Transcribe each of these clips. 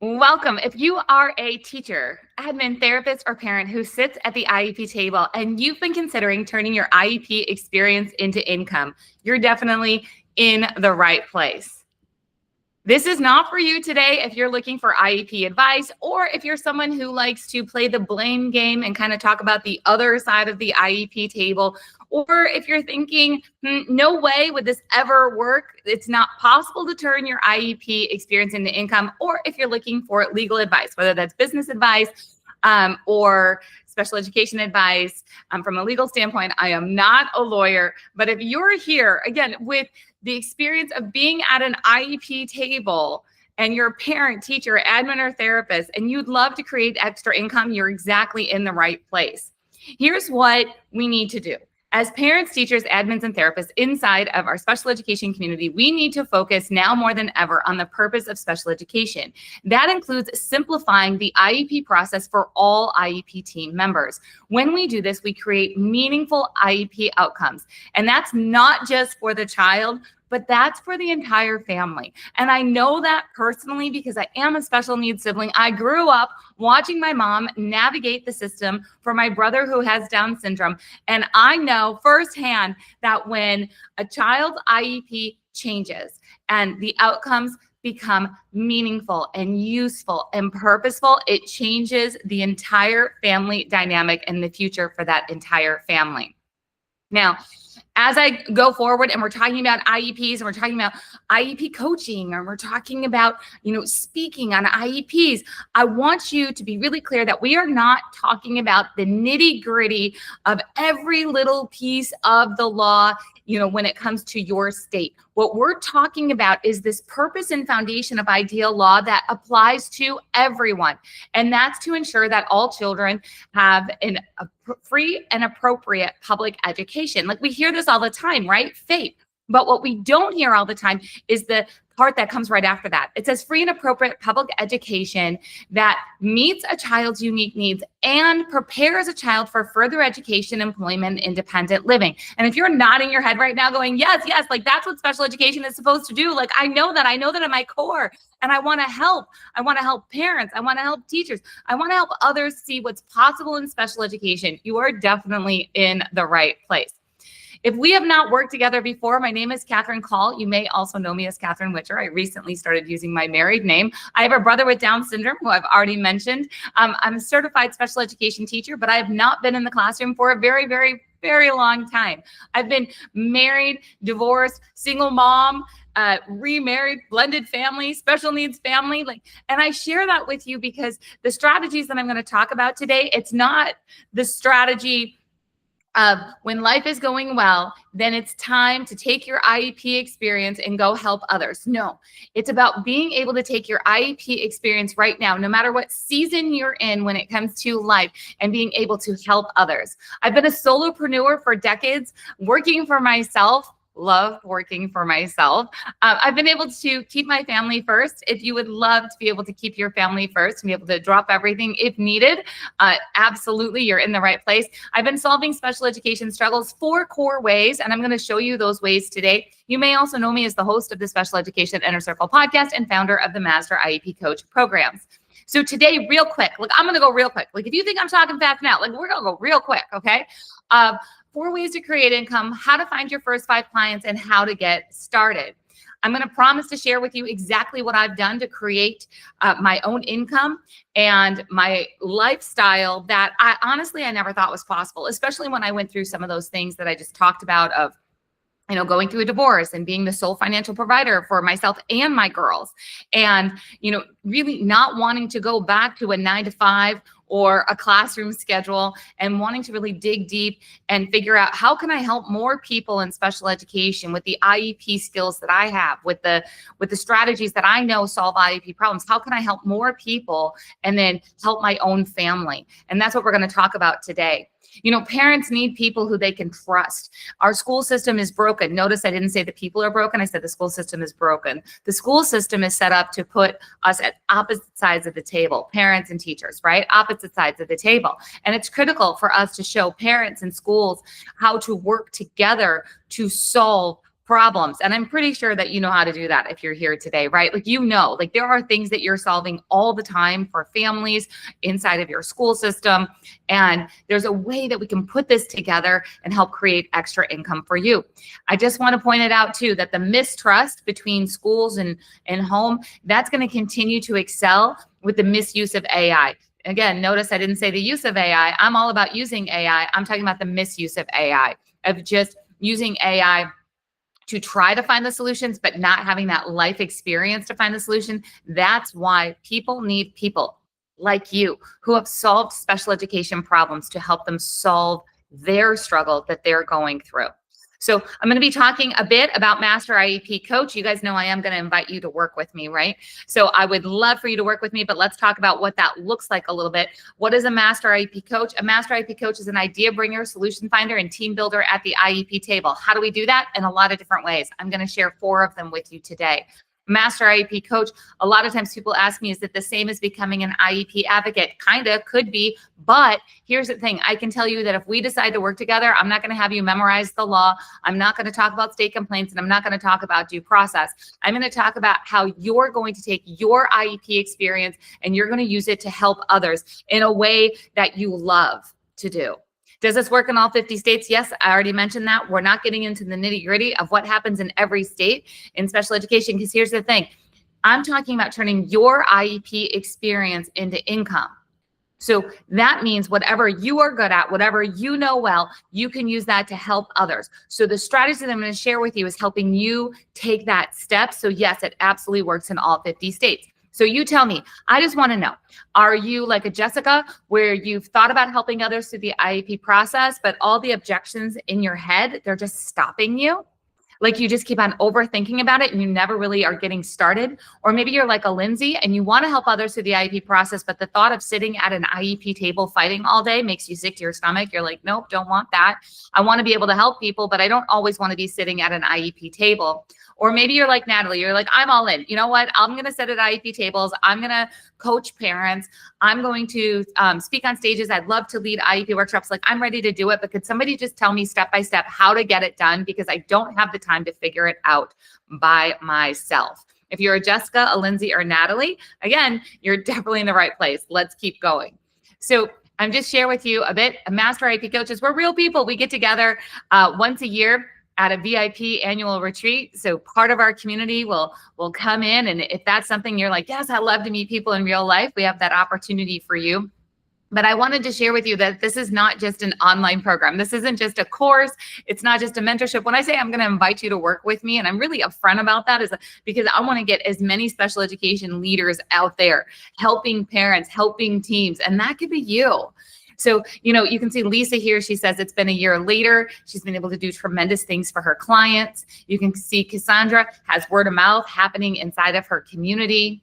Welcome. If you are a teacher, admin, therapist, or parent who sits at the IEP table and you've been considering turning your IEP experience into income, you're definitely in the right place. This is not for you today if you're looking for IEP advice, or if you're someone who likes to play the blame game and kind of talk about the other side of the IEP table, or if you're thinking, no way would this ever work. It's not possible to turn your IEP experience into income, or if you're looking for legal advice, whether that's business advice or special education advice. From a legal standpoint, I am not a lawyer, but if you're here, again, with the experience of being at an IEP table and you're a parent, teacher, admin, or therapist, and you'd love to create extra income, you're exactly in the right place. Here's what we need to do. As parents, teachers, admins, and therapists inside of our special education community, we need to focus now more than ever on the purpose of special education. That includes simplifying the IEP process for all IEP team members. When we do this, we create meaningful IEP outcomes. And that's not just for the child, but that's for the entire family. And I know that personally because I am a special needs sibling. I grew up watching my mom navigate the system for my brother who has Down syndrome. And I know firsthand that when a child's IEP changes and the outcomes become meaningful and useful and purposeful, it changes the entire family dynamic and the future for that entire family. Now, as I go forward and we're talking about IEPs and we're talking about IEP coaching and we're talking about, speaking on IEPs, I want you to be really clear that we are not talking about the nitty gritty of every little piece of the law, when it comes to your state. What we're talking about is this purpose and foundation of ideal law that applies to everyone. And that's to ensure that all children have a free and appropriate public education. Like we hear this all the time, right? FAPE. But what we don't hear all the time is the part that comes right after that. It says free and appropriate public education that meets a child's unique needs and prepares a child for further education, employment, independent living. And if you're nodding your head right now going, yes, like that's what special education is supposed to do. Like I know that at my core, and I want to help. I want to help parents. I want to help teachers. I want to help others see what's possible in special education. You are definitely in the right place. If we have not worked together before, my name is Catherine Call. You may also know me as Catherine Witcher. I recently started using my married name. I have a brother with Down syndrome, who I've already mentioned. I'm a certified special education teacher, but I have not been in the classroom for a very, very, very long time. I've been married, divorced, single mom, remarried, blended family, special needs family. And I share that with you because the strategies that I'm going to talk about today, it's not the strategy of when life is going well, then it's time to take your IEP experience and go help others. No, it's about being able to take your IEP experience right now, no matter what season you're in when it comes to life, and being able to help others. I've been a solopreneur for decades, working for myself. Love working for myself. I've been able to keep my family first. If you would love to be able to keep your family first and be able to drop everything if needed, absolutely, you're in the right place. I've been solving special education struggles 4 core ways, and I'm going to show you those ways today. You may also know me as the host of the Special Education Inner Circle podcast and founder of the Master IEP Coach programs. So today, real quick, I'm going to go real quick. If you think I'm talking fast now, we're going to go real quick, okay? 4 ways to create income, how to find your first 5 clients, and how to get started. I'm going to promise to share with you exactly what I've done to create my own income and my lifestyle that I never thought was possible, especially when I went through some of those things that I just talked about of going through a divorce and being the sole financial provider for myself and my girls, and, really not wanting to go back to a 9-to-5 or a classroom schedule, and wanting to really dig deep and figure out how can I help more people in special education with the IEP skills that I have, with the strategies that I know solve IEP problems. How can I help more people and then help my own family? And that's what we're going to talk about today. Parents need people who they can trust. Our school system is broken. Notice I didn't say the people are broken. I said the school system is broken. The school system is set up to put us at opposite sides of the table, parents and teachers, right? Opposite sides of the table. And it's critical for us to show parents and schools how to work together to solve problems. And I'm pretty sure that you know how to do that if you're here today, right? Like, like there are things that you're solving all the time for families inside of your school system. And there's a way that we can put this together and help create extra income for you. I just want to point it out too, that the mistrust between schools and home, that's going to continue to excel with the misuse of AI. Again, notice I didn't say the use of AI. I'm all about using AI. I'm talking about the misuse of AI, of just using AI to try to find the solutions, but not having that life experience to find the solution. That's why people need people like you who have solved special education problems to help them solve their struggle that they're going through. So I'm going to be talking a bit about Master IEP Coach. You guys know I am going to invite you to work with me, right? So I would love for you to work with me, but let's talk about what that looks like a little bit. What is a Master IEP Coach? A Master IEP Coach is an idea bringer, solution finder, and team builder at the IEP table. How do we do that? In a lot of different ways. I'm going to share 4 of them with you today. Master IEP Coach, a lot of times people ask me, is it the same as becoming an IEP advocate? Kind of, could be, but here's the thing. I can tell you that if we decide to work together, I'm not going to have you memorize the law. I'm not going to talk about state complaints, and I'm not going to talk about due process. I'm going to talk about how you're going to take your IEP experience and you're going to use it to help others in a way that you love to do. Does this work in all 50 states? Yes, I already mentioned that. We're not getting into the nitty-gritty of what happens in every state in special education, because here's the thing. I'm talking about turning your IEP experience into income. So that means whatever you are good at, whatever you know well, you can use that to help others. So the strategy that I'm going to share with you is helping you take that step. So yes, it absolutely works in all 50 states. So you tell me, I just want to know, are you like a Jessica where you've thought about helping others through the IEP process, but all the objections in your head, they're just stopping you? Like you just keep on overthinking about it and you never really are getting started? Or maybe you're like a Lindsay and you want to help others through the IEP process, but the thought of sitting at an IEP table fighting all day makes you sick to your stomach. You're like, nope, don't want that. I want to be able to help people, but I don't always want to be sitting at an IEP table. Or maybe you're like Natalie, you're like, I'm all in. You know what? I'm going to sit at IEP tables. I'm going to coach parents. I'm going to speak on stages. I'd love to lead IEP workshops. Like, I'm ready to do it, but could somebody just tell me step by step how to get it done? Because I don't have the time to figure it out by myself. If you're a Jessica, a Lindsay, or Natalie, again, you're definitely in the right place. Let's keep going. So I'm just share with you a bit. Master IEP coaches, we're real people. We get together once a year at a VIP annual retreat. So part of our community will come in. And if that's something you're like, yes, I love to meet people in real life, we have that opportunity for you. But I wanted to share with you that this is not just an online program. This isn't just a course. It's not just a mentorship. When I say I'm going to invite you to work with me, and I'm really upfront about that, is because I want to get as many special education leaders out there, helping parents, helping teams, and that could be you. So, you can see Lisa here. She says it's been a year later. She's been able to do tremendous things for her clients. You can see Cassandra has word of mouth happening inside of her community.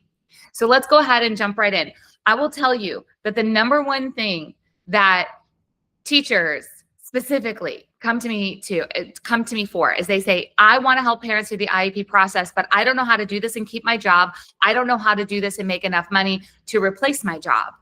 So let's go ahead and jump right in. I will tell you that the number one thing that teachers specifically come to me for is they say, I want to help parents through the IEP process, but I don't know how to do this and keep my job. I don't know how to do this and make enough money to replace my job.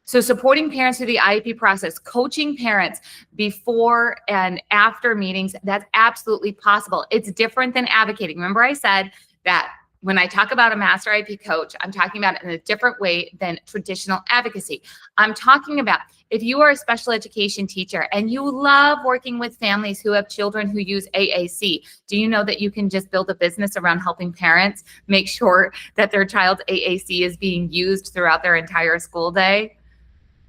So supporting parents through the IEP process, coaching parents before and after meetings, that's absolutely possible. It's different than advocating. Remember I said that when I talk about a Master IEP coach, I'm talking about it in a different way than traditional advocacy. I'm talking about if you are a special education teacher and you love working with families who have children who use AAC, do you know that you can just build a business around helping parents make sure that their child's AAC is being used throughout their entire school day?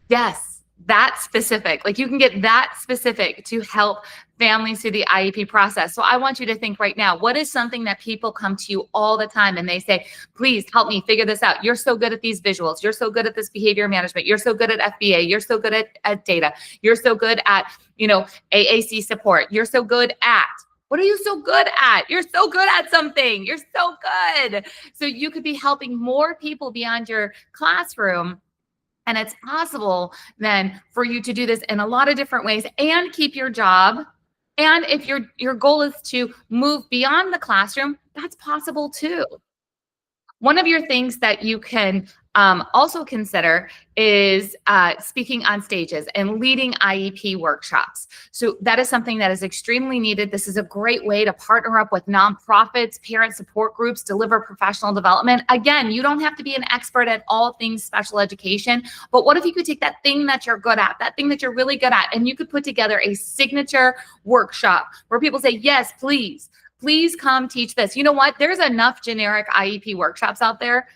Yes, that specific. Like you can get that specific to help families through the IEP process. So I want you to think right now, what is something that people come to you all the time and they say, please help me figure this out. You're so good at these visuals. You're so good at this behavior management. You're so good at FBA. You're so good at data. You're so good at, AAC support. You're so good at. What are you so good at? You're so good at something. You're so good. So you could be helping more people beyond your classroom. And it's possible then for you to do this in a lot of different ways and keep your job. And if your goal is to move beyond the classroom, that's possible too. One of your things that you can also consider is speaking on stages and leading IEP workshops. So that is something that is extremely needed. This is a great way to partner up with nonprofits, parent support groups, deliver professional development. Again, you don't have to be an expert at all things special education, but what if you could take that thing that you're good at, that thing that you're really good at, and you could put together a signature workshop where people say, yes, please come teach this. You know what? There's enough generic IEP workshops out there.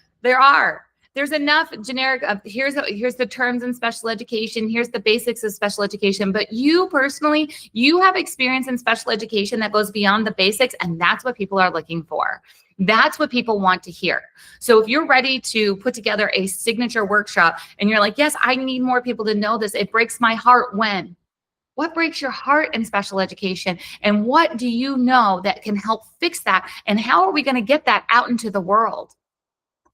There's enough generic of here's the terms in special education, here's the basics of special education, but you personally, you have experience in special education that goes beyond the basics, and that's what people are looking for. That's what people want to hear. So if you're ready to put together a signature workshop and you're like, yes, I need more people to know this. It breaks my heart when. What breaks your heart in special education? And what do you know that can help fix that? And how are we going to get that out into the world?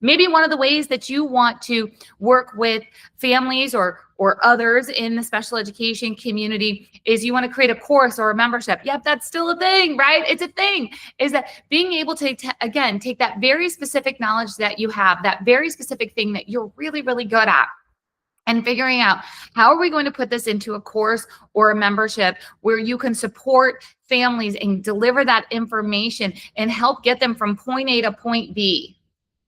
Maybe one of the ways that you want to work with families or others in the special education community is you want to create a course or a membership. Yep, that's still a thing, right? It's a thing. Is that being able to, again, take that very specific knowledge that you have, that very specific thing that you're really, really good at, and figuring out how are we going to put this into a course or a membership where you can support families and deliver that information and help get them from point A to point B.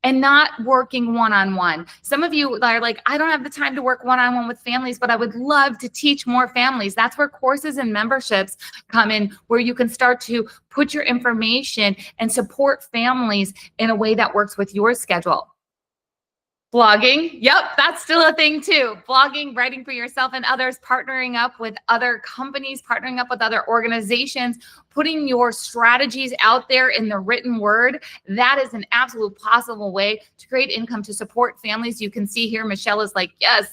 And not working one-on-one. Some of you are like, I don't have the time to work one-on-one with families, but I would love to teach more families. That's where courses and memberships come in, where you can start to put your information and support families in a way that works with your schedule. Blogging, yep, that's still a thing too. Blogging, writing for yourself and others, partnering up with other companies, partnering up with other organizations, putting your strategies out there in the written word. That is an absolute possible way to create income to support families. You can see here, Michelle is like, yes,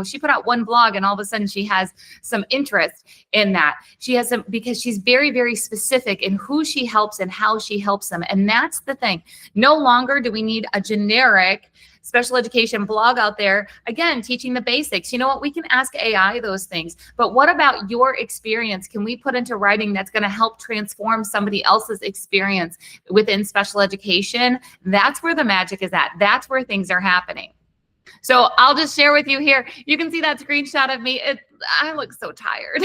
she put out one blog and all of a sudden she has some interest in that. She has some, because she's very, very specific in who she helps and how she helps them. And that's the thing. No longer do we need a generic special education blog out there, again, teaching the basics. You know what? We can ask AI those things. But what about your experience? Can we put into writing that's going to help transform somebody else's experience within special education? That's where the magic is at. That's where things are happening. So I'll just share with you here. You can see that screenshot of me. I look so tired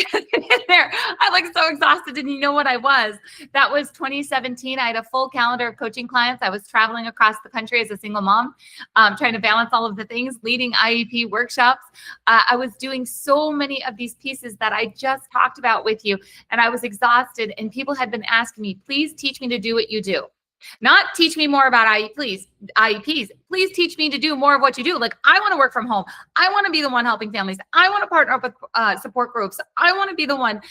there. I look so exhausted. And you know what I was? That was 2017. I had a full calendar of coaching clients. I was traveling across the country as a single mom, trying to balance all of the things, leading IEP workshops. I was doing so many of these pieces that I just talked about with you, and I was exhausted. And people had been asking me, please teach me to do what you do. Not teach me more about IEPs. Please teach me to do more of what you do. Like, I want to work from home. I want to be the one helping families. I want to partner up with support groups. I want to be the one,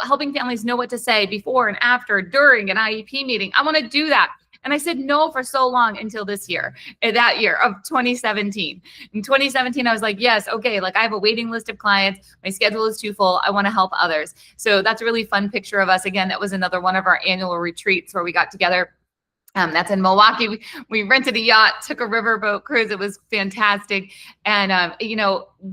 helping families know what to say before and after, during an IEP meeting. I want to do that. And I said no for so long until this year, that year of 2017. In 2017, I was like, yes, okay, like I have a waiting list of clients. My schedule is too full. I want to help others. So that's a really fun picture of us. Again, that was another one of our annual retreats where we got together. That's in Milwaukee. We rented a yacht, took a riverboat cruise. It was fantastic. And,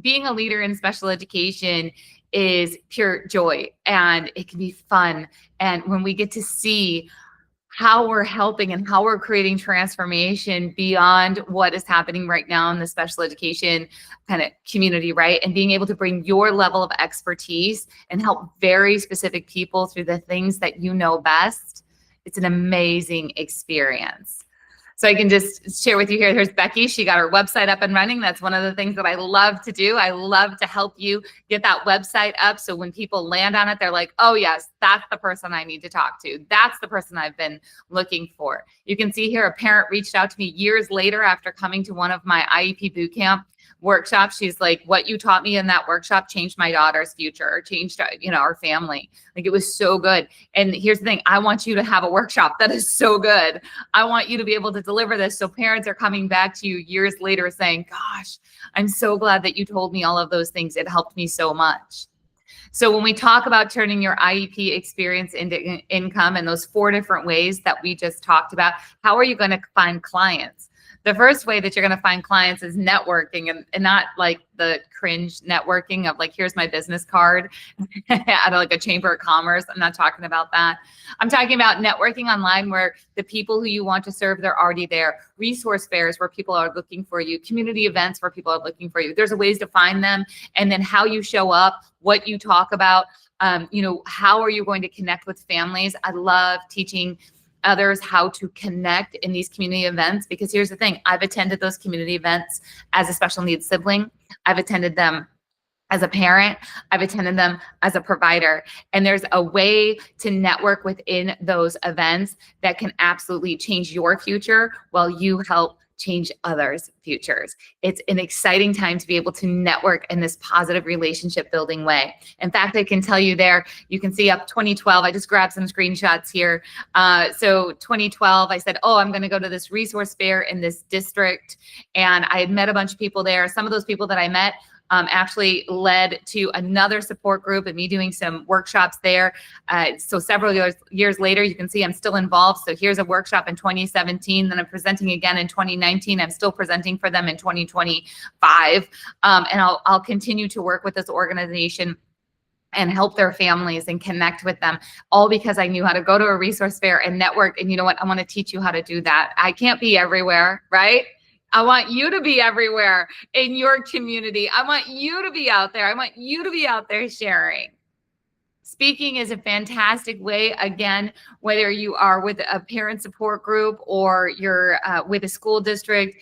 being a leader in special education is pure joy, and it can be fun. And when we get to see how we're helping and how we're creating transformation beyond what is happening right now in the special education kind of community, right? And being able to bring your level of expertise and help very specific people through the things that you know best. It's an amazing experience. So I can just share with you here, here's Becky. She got her website up and running. That's one of the things that I love to do. I love to help you get that website up. So when people land on it, they're like, oh yes, that's the person I need to talk to. That's the person I've been looking for. You can see here, a parent reached out to me years later after coming to one of my IEP bootcamp workshop. She's like, what you taught me in that workshop changed my daughter's future, or changed, our family. Like, it was so good. And here's the thing, I want you to have a workshop that is so good. I want you to be able to deliver this. So parents are coming back to you years later saying, gosh, I'm so glad that you told me all of those things. It helped me so much. So when we talk about turning your IEP experience into income and those 4 different ways that we just talked about, how are you going to find clients? The first way that you're going to find clients is networking, and not like the cringe networking of like, here's my business card at like a chamber of commerce. I'm not talking about that. I'm talking about networking online where the people who you want to serve, they're already there. Resource fairs where people are looking for you, community events where people are looking for you. There's ways to find them, and then how you show up, what you talk about, how are you going to connect with families? I love teaching others how to connect in these community events, because here's the thing. I've attended those community events as a special needs sibling. I've attended them as a parent. I've attended them as a provider. And there's a way to network within those events that can absolutely change your future while you help change others' futures. It's an exciting time to be able to network in this positive relationship building way. In fact, I can tell you there, you can see up 2012, I just grabbed some screenshots here. So 2012, I said, I'm going to go to this resource fair in this district. And I had met a bunch of people there. Some of those people that I met actually led to another support group and me doing some workshops there. So several years later, you can see I'm still involved. So here's a workshop in 2017. Then I'm presenting again in 2019. I'm still presenting for them in 2025. And I'll continue to work with this organization and help their families and connect with them, all because I knew how to go to a resource fair and network. And you know what? I want to teach you how to do that. I can't be everywhere, right? I want you to be everywhere in your community. I want you to be out there. I want you to be out there sharing. Speaking is a fantastic way, again, whether you are with a parent support group or you're with a school district,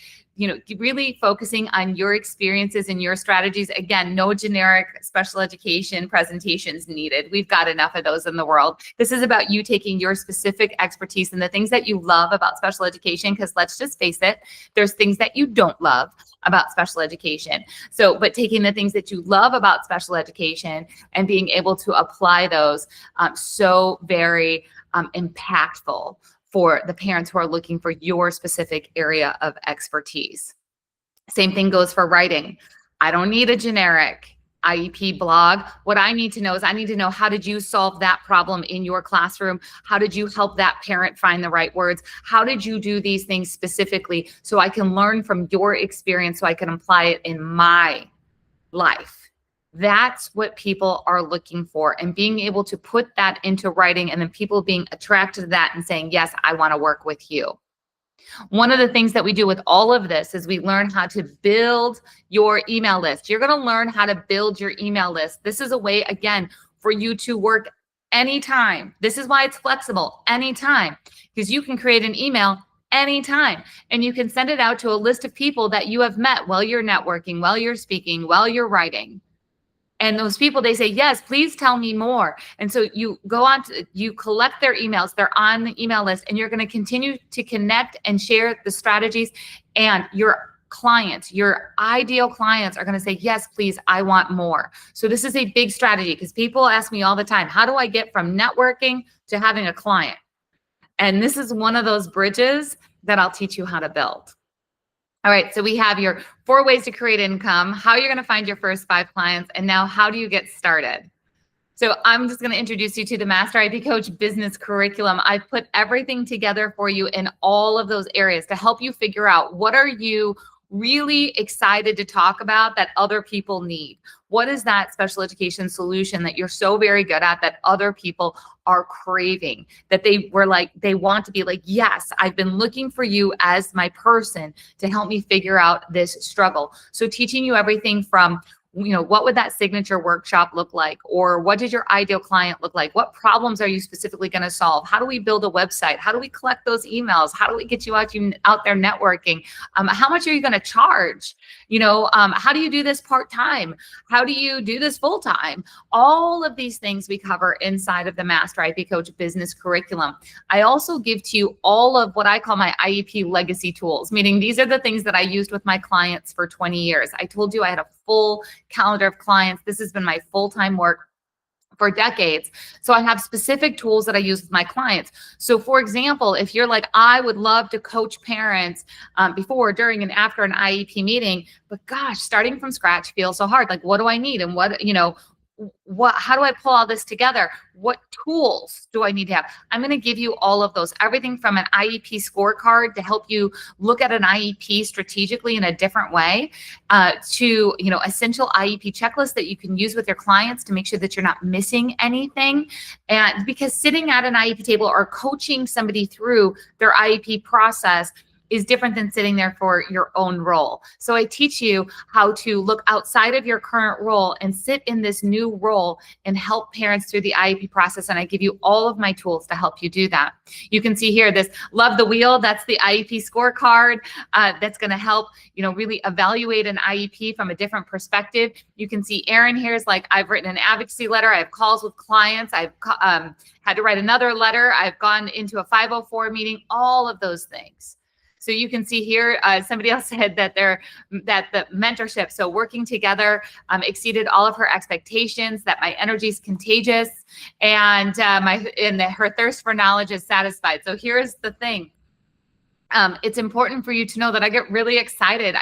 really focusing on your experiences and your strategies. Again, no generic special education presentations needed. We've got enough of those in the world. This is about you taking your specific expertise and the things that you love about special education, because let's just face it, there's things that you don't love about special education. So, but taking the things that you love about special education and being able to apply those, so very impactful for the parents who are looking for your specific area of expertise. Same thing goes for writing. I don't need a generic IEP blog. What I need to know is I need to know, how did you solve that problem in your classroom? How did you help that parent find the right words? How did you do these things specifically so I can learn from your experience so I can apply it in my life? That's what people are looking for, and being able to put that into writing and then people being attracted to that and saying, yes, I want to work with you. One of the things that we do with all of this is we learn how to build your email list. You're going to learn how to build your email list. This is a way, again, for you to work anytime. This is why it's flexible, anytime, because you can create an email anytime and you can send it out to a list of people that you have met while you're networking, while you're speaking, while you're writing. And those people, they say, yes, please tell me more. And so you go on to, you collect their emails, they're on the email list, and you're going to continue to connect and share the strategies. And your clients, your ideal clients are going to say, yes, please, I want more. So this is a big strategy, because people ask me all the time, how do I get from networking to having a client? And this is one of those bridges that I'll teach you how to build. All right, so we have your 4 ways to create income, how you're going to find your first 5 clients, and now how do you get started? So I'm just going to introduce you to the Master IEP Coach business curriculum. I've put everything together for you in all of those areas to help you figure out, what are you really excited to talk about that other people need? What is that special education solution that you're so very good at that other people are craving, that they want to be like, yes, I've been looking for you as my person to help me figure out this struggle. So teaching you everything from, what would that signature workshop look like? Or what does your ideal client look like? What problems are you specifically going to solve? How do we build a website? How do we collect those emails? How do we get you out there networking? How much are you going to charge? How do you do this part-time? How do you do this full-time? All of these things we cover inside of the Master IEP Coach business curriculum. I also give to you all of what I call my IEP legacy tools, meaning these are the things that I used with my clients for 20 years. I told you I had a full calendar of clients. This has been my full-time work for decades. So I have specific tools that I use with my clients. So for example, if you're like, I would love to coach parents before, during, and after an IEP meeting, but gosh, starting from scratch feels so hard. Like, what do I need? And how do I pull all this together? What tools do I need to have? I'm going to give you all of those, everything from an IEP scorecard to help you look at an IEP strategically in a different way, to, essential IEP checklists that you can use with your clients to make sure that you're not missing anything. And because sitting at an IEP table or coaching somebody through their IEP process is different than sitting there for your own role. So I teach you how to look outside of your current role and sit in this new role and help parents through the IEP process. And I give you all of my tools to help you do that. You can see here this Love the Wheel. That's the IEP scorecard that's going to help, really evaluate an IEP from a different perspective. You can see Erin here is like, I've written an advocacy letter. I have calls with clients. I've had to write another letter. I've gone into a 504 meeting, all of those things. So you can see here, somebody else said that the mentorship, so working together, exceeded all of her expectations, that my energy is contagious, and her thirst for knowledge is satisfied. So here's the thing. It's important for you to know that I get really excited.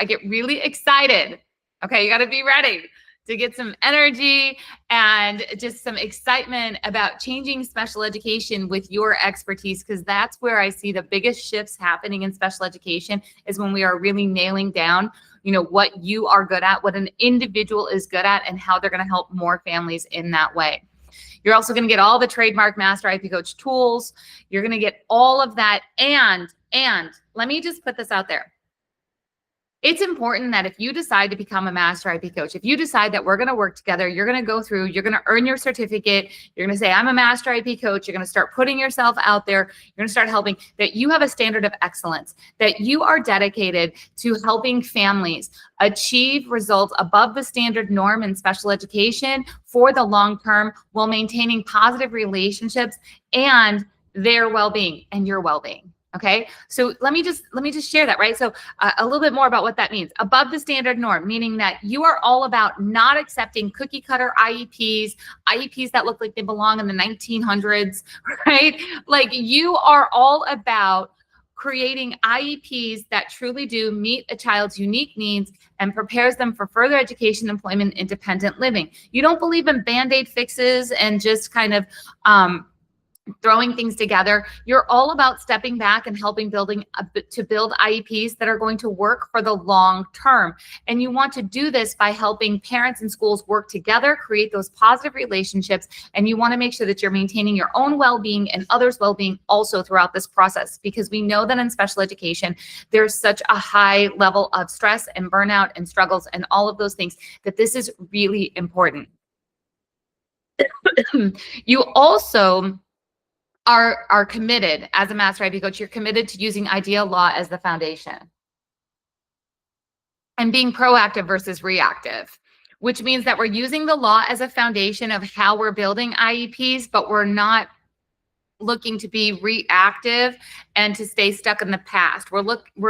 Okay, you got to be ready to get some energy and just some excitement about changing special education with your expertise, because that's where I see the biggest shifts happening in special education, is when we are really nailing down, what you are good at, what an individual is good at, and how they're going to help more families in that way. You're also going to get all the trademark Master IEP Coach tools. You're going to get all of that. And let me just put this out there. It's important that if you decide to become a Master IEP Coach, if you decide that we're going to work together, you're going to go through, you're going to earn your certificate, you're going to say, I'm a Master IEP Coach, you're going to start putting yourself out there, you're going to start helping, that you have a standard of excellence, that you are dedicated to helping families achieve results above the standard norm in special education for the long term, while maintaining positive relationships and their well-being and your well-being. Okay, so let me just share that, right? So a little bit more about what that means. Above the standard norm, meaning that you are all about not accepting cookie cutter IEPs that look like they belong in the 1900s, right? Like, you are all about creating IEPs that truly do meet a child's unique needs and prepares them for further education, employment, independent living. You don't believe in Band-Aid fixes and just kind of throwing things together. You're all about stepping back and helping to build IEPs that are going to work for the long term. And you want to do this by helping parents and schools work together, create those positive relationships. And you want to make sure that you're maintaining your own well-being and others' well-being also throughout this process, because we know that in special education, there's such a high level of stress and burnout and struggles and all of those things, that this is really important. You also are committed, as a Master IEP Coach, you're committed to using IDEA law as the foundation and being proactive versus reactive, which means that we're using the law as a foundation of how we're building IEPs, but we're not looking to be reactive and to stay stuck in the past. We're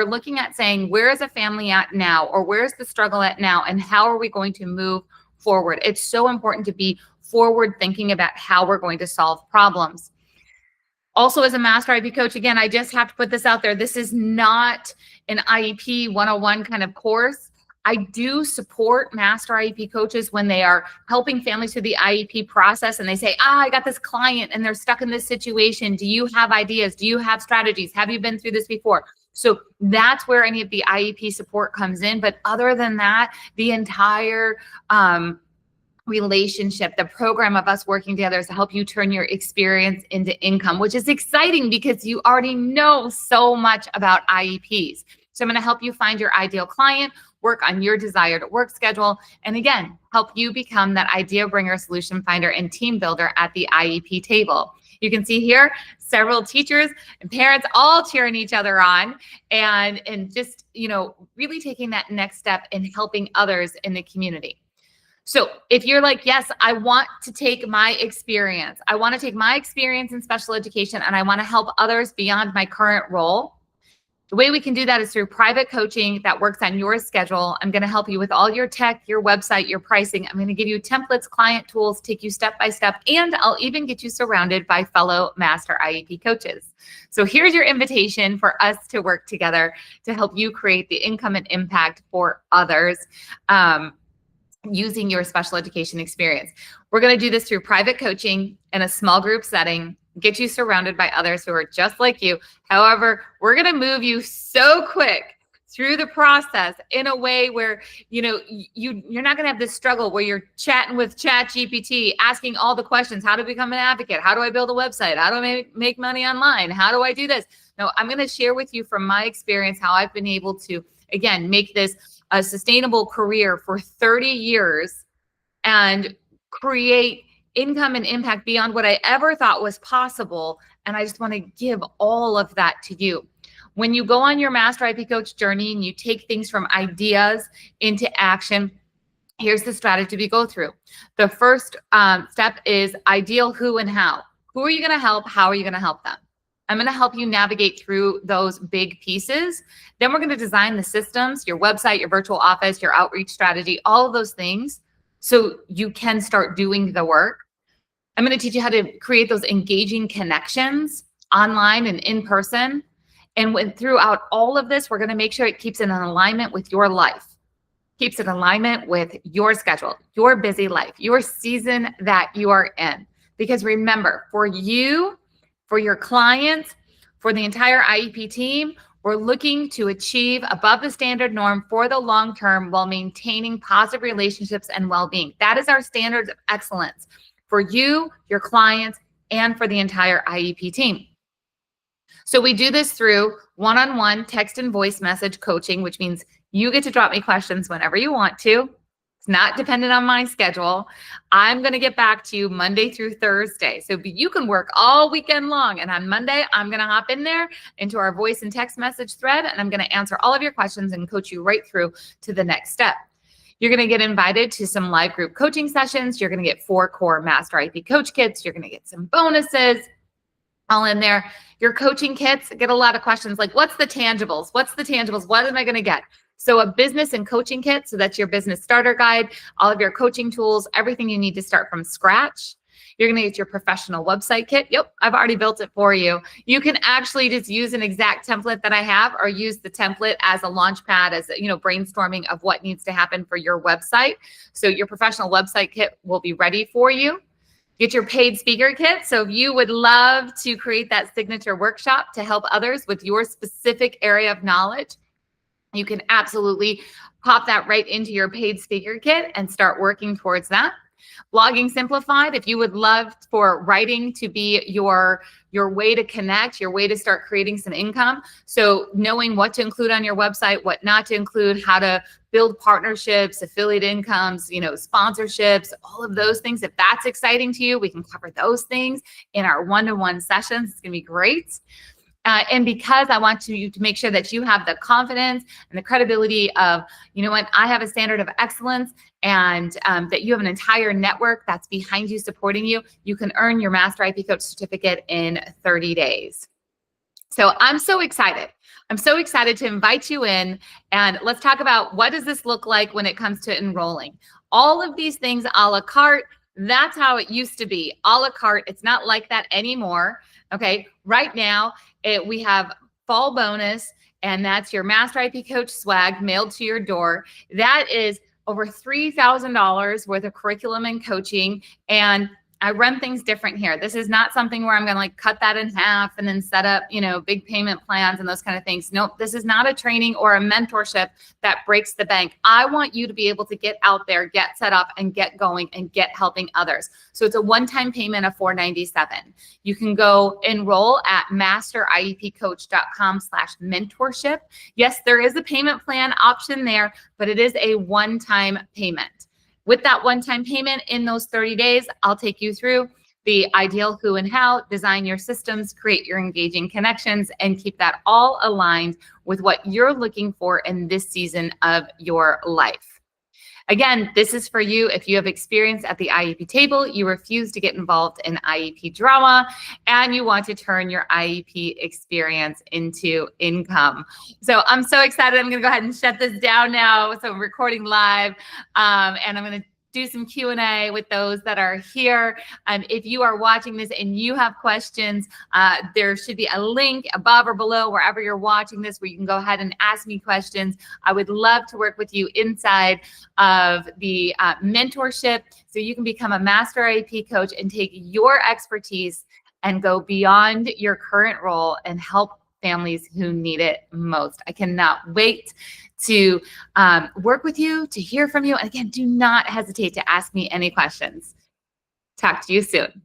looking at saying, where is a family at now, or where's the struggle at now, and how are we going to move forward? It's so important to be forward thinking about how we're going to solve problems. Also, as a Master IEP Coach, again, I just have to put this out there. This is not an IEP 101 kind of course. I do support Master IEP Coaches when they are helping families through the IEP process and they say, I got this client and they're stuck in this situation. Do you have ideas? Do you have strategies? Have you been through this before? So that's where any of the IEP support comes in. But other than that, the entire relationship, the program of us working together is to help you turn your experience into income, which is exciting because you already know so much about IEPs. So I'm going to help you find your ideal client, work on your desired work schedule, and again, help you become that idea bringer, solution finder, and team builder at the IEP table. You can see here several teachers and parents all cheering each other on and just, really taking that next step in helping others in the community. So if you're like, yes, I want to take my experience. I want to take my experience in special education and I want to help others beyond my current role. The way we can do that is through private coaching that works on your schedule. I'm going to help you with all your tech, your website, your pricing. I'm going to give you templates, client tools, take you step by step, and I'll even get you surrounded by fellow Master IEP coaches. So here's your invitation for us to work together to help you create the income and impact for others. using your special education experience. We're going to do this through private coaching in a small group setting, get you surrounded by others who are just like you. However, we're going to move you so quick through the process in a way where, you're not going to have this struggle where you're chatting with ChatGPT, asking all the questions. How to become an advocate? How do I build a website? How do I make money online? How do I do this? No, I'm going to share with you from my experience how I've been able to, again, make this a sustainable career for 30 years and create income and impact beyond what I ever thought was possible. And I just want to give all of that to you. When you go on your Master IEP Coach journey and you take things from ideas into action, here's the strategy we go through. The first step is ideal who and how. Who are you going to help? How are you going to help them? I'm going to help you navigate through those big pieces. Then we're going to design the systems, your website, your virtual office, your outreach strategy, all of those things so you can start doing the work. I'm going to teach you how to create those engaging connections online and in person. And throughout all of this, we're going to make sure it keeps it in alignment with your life, keeps it in alignment with your schedule, your busy life, your season that you are in. Because remember, for you, for your clients, for the entire IEP team, we're looking to achieve above the standard norm for the long term while maintaining positive relationships and well-being. That is our standards of excellence for you, your clients, and for the entire IEP team. So we do this through one-on-one text and voice message coaching, which means you get to drop me questions whenever you want to. It's not dependent on my schedule. I'm going to get back to you Monday through Thursday. So you can work all weekend long. And on Monday, I'm going to hop in there into our voice and text message thread, and I'm going to answer all of your questions and coach you right through to the next step. You're going to get invited to some live group coaching sessions. You're going to get 4 core Master IEP Coach kits. You're going to get some bonuses all in there. Your coaching kits get a lot of questions like, what's the tangibles? What's the tangibles? What am I going to get? So a business and coaching kit. So that's your business starter guide, all of your coaching tools, everything you need to start from scratch. You're going to get your professional website kit. Yep, I've already built it for you. You can actually just use an exact template that I have or use the template as a launch pad, as brainstorming of what needs to happen for your website. So your professional website kit will be ready for you. Get your paid speaker kit. So if you would love to create that signature workshop to help others with your specific area of knowledge, you can absolutely pop that right into your paid speaker kit and start working towards that. Blogging Simplified, if you would love for writing to be your way to connect, your way to start creating some income. So knowing what to include on your website, what not to include, how to build partnerships, affiliate incomes, sponsorships, all of those things. If that's exciting to you, we can cover those things in our one-to-one sessions. It's going to be great. And because I want you to make sure that you have the confidence and the credibility of, I have a standard of excellence, and that you have an entire network that's behind you, supporting you, you can earn your Master IEP Coach certificate in 30 days. So I'm so excited. I'm so excited to invite you in, and let's talk about what does this look like when it comes to enrolling. All of these things a la carte, that's how it used to be, a la carte. It's not like that anymore. Okay, right now we have fall bonus, and that's your Master IEP Coach swag mailed to your door. That is over $3,000 worth of curriculum and coaching, and I run things different here. This is not something where I'm going to cut that in half and then set up, big payment plans and those kind of things. Nope, this is not a training or a mentorship that breaks the bank. I want you to be able to get out there, get set up, and get going and get helping others. So it's a one-time payment of $497. You can go enroll at masteriepcoach.com/mentorship. Yes, there is a payment plan option there, but it is a one-time payment. With that one-time payment in those 30 days, I'll take you through the ideal who and how, design your systems, create your engaging connections, and keep that all aligned with what you're looking for in this season of your life. Again, this is for you if you have experience at the IEP table, you refuse to get involved in IEP drama, and you want to turn your IEP experience into income. So I'm so excited. I'm going to go ahead and shut this down now. So I'm recording live, and I'm going to do some Q&A with those that are here. If you are watching this and you have questions, there should be a link above or below wherever you're watching this where you can go ahead and ask me questions. I would love to work with you inside of the mentorship so you can become a Master IEP coach and take your expertise and go beyond your current role and help families who need it most. I cannot wait to work with you, to hear from you. And again, do not hesitate to ask me any questions. Talk to you soon.